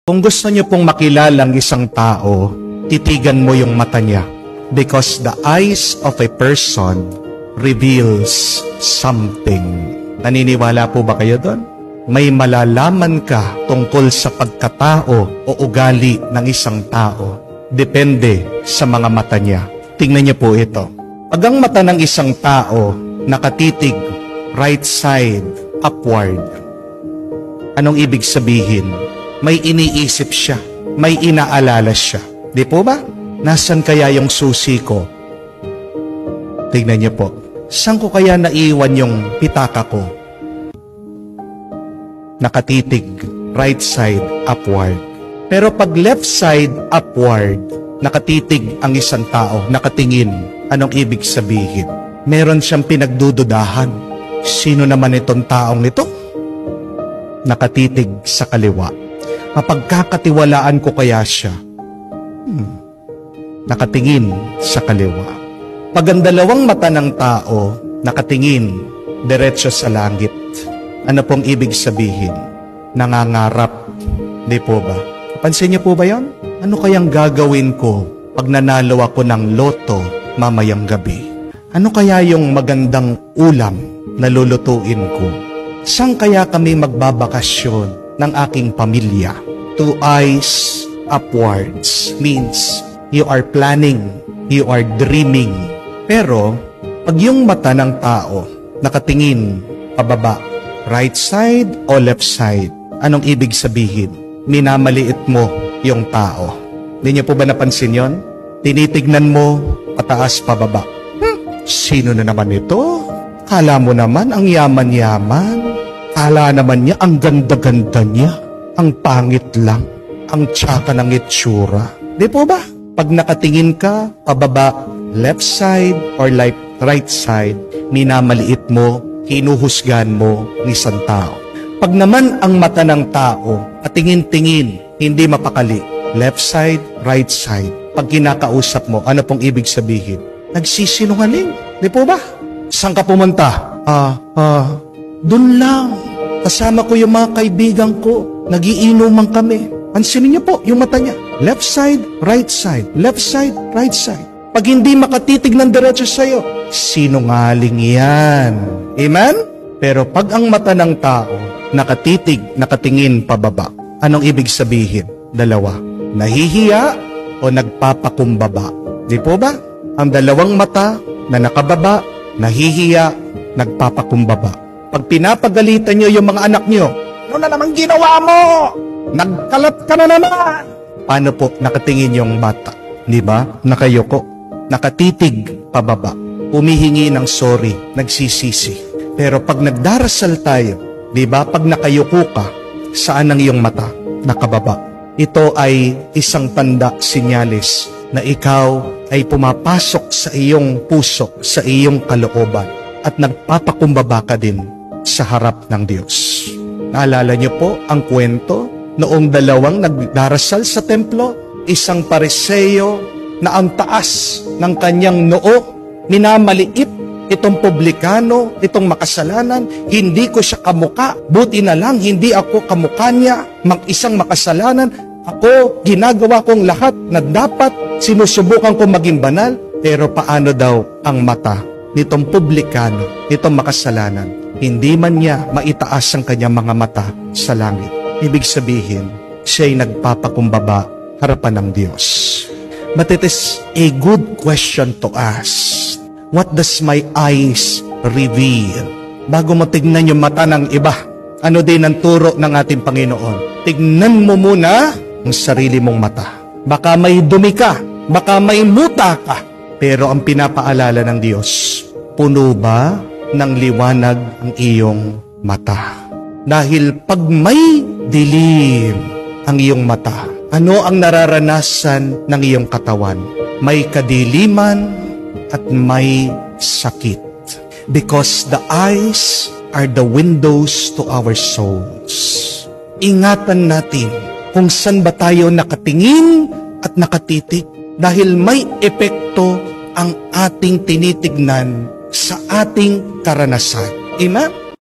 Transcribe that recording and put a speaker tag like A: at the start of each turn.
A: Kung gusto niyo pong makilalang isang tao, titigan mo yung mata niya. Because the eyes of a person reveals something. Naniniwala po ba kayo doon? May malalaman ka tungkol sa pagkatao o ugali ng isang tao. Depende sa mga mata niya. Tingnan niyo po ito. Pag ang mata ng isang tao nakatitig right side upward, anong ibig sabihin? May iniisip siya. May inaalala siya. Di po ba? Nasaan kaya yung susi ko? Tingnan niyo po. Saan ko kaya naiwan yung pitaka ko? Nakatitig right side upward. Pero pag left side upward, nakatitig ang isang tao, nakatingin. Anong ibig sabihin? Meron siyang pinagdududahan. Sino naman itong taong ito? Nakatitig sa kaliwa. Mapagkakatiwalaan ko kaya siya? Nakatingin sa kaliwa. Pag ang dalawang mata ng tao nakatingin diretso sa langit, ano pong ibig sabihin? Nangangarap. Di po ba? Pansin niyo po ba yon? Ano kayang gagawin ko pag nanalo ako ng loto mamayang gabi? Ano kaya yung magandang ulam na lulutuin ko? Saan kaya kami magbabakasyon ng aking pamilya? Two eyes upwards means you are planning, you are dreaming. Pero, pag yung mata ng tao nakatingin pababa, right side o left side, anong ibig sabihin? Minamaliit mo yung tao. Hindi niyo po ba napansin yon? Tinitignan mo pataas pababa. Sino na naman ito? Kala mo naman ang yaman-yaman. Kala naman niya ang ganda-ganda niya. Ang pangit lang. Ang tsaka ng itsura. Di po ba? Pag nakatingin ka pababa, left side or right side, minamaliit mo, hinuhusgan mo ng isang tao. Pag naman ang mata ng tao at tingin-tingin, hindi mapakali, left side, right side, pag kinakausap mo, ano pong ibig sabihin? Nagsisinungaling. Di po ba? Saan ka pumunta? Dun lang. Kasama ko yung mga kaibigan ko. Nagiinuman kami. Pansinin niyo po yung mata niya. Left side, right side. Left side, right side. Pag hindi makatitig ng diretso sa'yo, sinungaling yan. Amen? Pero pag ang mata ng tao nakatitig, nakatingin pababa, anong ibig sabihin? Dalawa. Nahihiya o nagpapakumbaba? Di po ba? Ang dalawang mata na nakababa, nahihiya, nagpapakumbaba. Pag pinapagalitan nyo yung mga anak nyo, ano na naman ginawa mo? Nagkalat ka na naman. Paano po nakatingin yung bata? Di ba? Nakayoko. Nakatitig pababa. Humihingi ng sorry. Nagsisisi. Pero pag nagdarasal tayo, di ba? Pag nakayoko ka, saan ang iyong mata? Nakababa. Ito ay isang tanda, sinyalis, na ikaw ay pumapasok sa iyong puso, sa iyong kalooban, at nagpapakumbaba ka din sa harap ng Diyos. Naalala niyo po ang kwento noong dalawang nagdarasal sa templo, isang Pariseo na ang taas ng kanyang noo, minamaliit itong publikano, itong makasalanan, hindi ko siya kamuka, buti na lang hindi ako kamuka niya, isang makasalanan, ako ginagawa kong lahat na dapat, sinusubukan kong maging banal, pero paano daw ang mata nitong publikano, nitong makasalanan? Hindi man niya maitaas ang kanyang mga mata sa langit. Ibig sabihin, siya'y nagpapakumbaba harapan ng Diyos. But it is a good question to ask. What does my eyes reveal? Bago mo tignan yung mata ng iba, ano din ang turo ng ating Panginoon? Tignan mo muna ang sarili mong mata. Baka may dumi ka, baka may muta ka, pero ang pinapaalala ng Diyos, puno ba ng liwanag ang iyong mata? Dahil pag may dilim ang iyong mata, ano ang nararanasan ng iyong katawan? May kadiliman at may sakit. Because the eyes are the windows to our souls. Ingatan natin kung saan ba tayo nakatingin at nakatitig, dahil may epekto ang ating tinitignan sa ating karanasan. Amen?